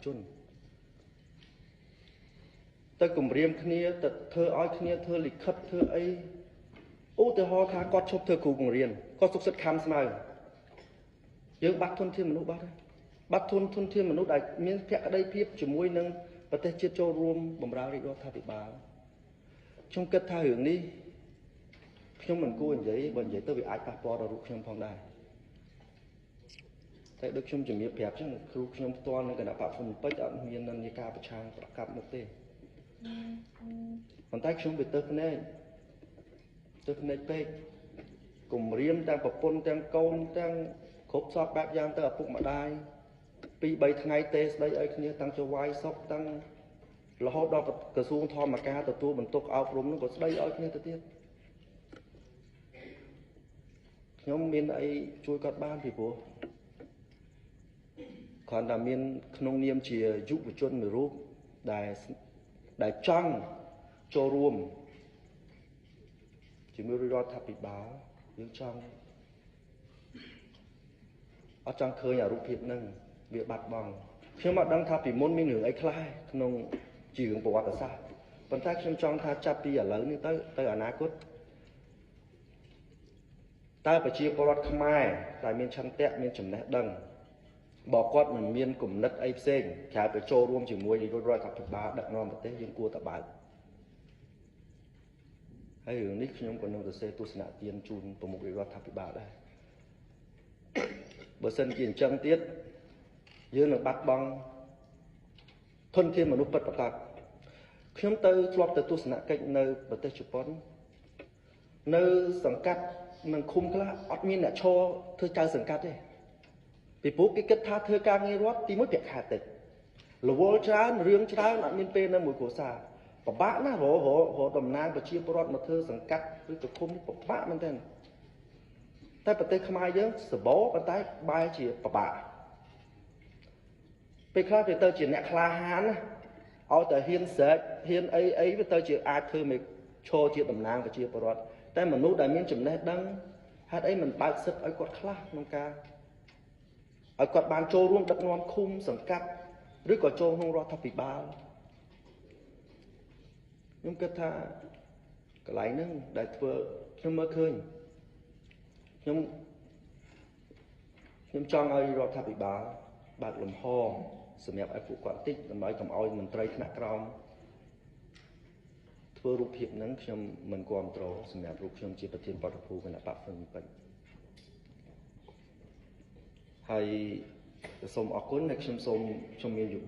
ជនទៅគម្រាមគ្នាទៅធ្វើឲ្យគ្នាធ្វើលិខិតធ្វើអីឧទាហរណ៍ថាគាត់ឈប់ធ្វើគ្រូបង្រៀនគាត់សុខចិត្តខំស្មៅយើងបាត់ធនធានមនុស្សបាត់ធនធានមនុស្សដែលមានភក្ដីភាពជាមួយនឹងប្រទេសជាតិចូលរួមបម្រើរាជរដ្ឋាភិបាលខ្ញុំគិតថារឿងនេះខ្ញុំមិនគួរនិយាយបើនិយាយទៅវាអាចប៉ះពាល់ដល់រូបខ្ញុំផងដែរតែដូចខ្ញុំជំរាបប្រាប់ចឹងគ្រូខ្ញុំផ្ទាល់នៅគណៈបព្វពេជ្រអត់មាននិន្នាការប្រឆាំងប្រកាប់មុខទេប៉ុន្តែខ្ញុំវាទៅភ្នែកពេកគម្រាមទាំងប្រពន្ធទាំងកូនទាំងគ្រប់សពបែបយ៉ាងទៅឪពុកម្ដាយ2-3ថ្ងៃទេស្ដីឲ្យគ្នាតាំងចវាយសុកតាំងរហូតដល់ក្រសួងធម្មការទទួលបន្ទុកអប់រំនោះក៏ស្ដីឲ្យគ្នាទៅទៀតខ្ញុំមានអីជួយគាត់បានពីព្រោះគ្រាន់តែមានក្នុងនាមជាយុវជនមួយរូបដែលចង់ចូលរួមជាមួយរដ្ឋាភិបាលយើងអត់ចង់ឃើញអារូបភាពហ្នឹងវាបាត់បង់ខ្ញុំអត់ដឹងថាពីមុនមានរឿងអីខ្លះក្នុងជារឿងប្រវត្តិសាស្ត្រប៉ុន្តែខ្ញុំចង់ថាចាប់ពីឥឡូវនេះទៅអនាគតតើប្រជាពលរដ្ឋខ្មែរដែលមានឆន្ទៈមានចំណេះដឹងបើគាត់មិនមានគំនិតអីផ្សេងក្រៅពីចូលរួមជាមួយរដ្ឋាភិបាលដឹកនាំប្រទេសយើងគួរតែបើកហើយរឿងនេះខ្ញុំក៏នឹងសរសេរទស្សនៈទានជូនប្រមុខរដ្ឋាភិបាលដែរបើសិនជាអញ្ចឹងទៀតយើងនឹងបាត់បង់ធនធានមនុស្សពិតប្រាកដខ្ញុំធ្លាប់ទៅទស្សនកិច្ចនៅប្រទេសជប៉ុននៅសង្កាត់នឹងឃុំខ្លះអត់មានអ្នកឈរធ្វើចៅសង្កាត់ទេពីព្រោះគេគិតថាធ្វើការងាររដ្ឋទីមួយប្រាក់ខែតិចរវល់ច្រើនរឿងច្រើនអត់មានពេលនៅមួយគ្រួសារពិបាកណាស់រកតំណាងប្រជាពលរដ្ឋមកធ្វើសង្កាត់ឬក៏ឃុំពិបាកមែនទែនតែប្រទេសខ្មែរយើងសបោប៉ុន្តែបែរជាពិបាកពេលខ្លះវាទៅជាអ្នកក្លាហានណាឲ្យតែហ៊ានស្រែកហ៊ានអីវាទៅជាអាចធ្វើមកឈរជាតំណាងប្រជាពលរដ្ឋតែមនុស្សដែលមានចំណេះដឹងហេតុអីមិនបើកសិទ្ធឲ្យគាត់ខ្លះក្នុងការឲ្យគាត់បានចូលរួមដឹកនាំឃុំសង្កាត់ឬក៏ចូលក្នុងរដ្ឋាភិបាលខ្ញុំគិតថាកន្លែងហ្នឹងដែលធ្វើខ្ញុំមើលឃើញខ្ញុំចង់ឲ្យរដ្ឋាភិបាលបើកលំហសម្រាប់ឲ្យពួកគាត់តិចដើម្បីកុំឲ្យមន្ត្រីថ្នាក់ក្រោមធ្វើរូបភាពហ្នឹងខ្ញុំមិនគ្រប់គ្រងសម្រាប់រូបខ្ញុំជាប្រធានបដិភូគណៈបព្វពេជ្រហើយសូមអរគុណដែលខ្ញុំមានយោបល់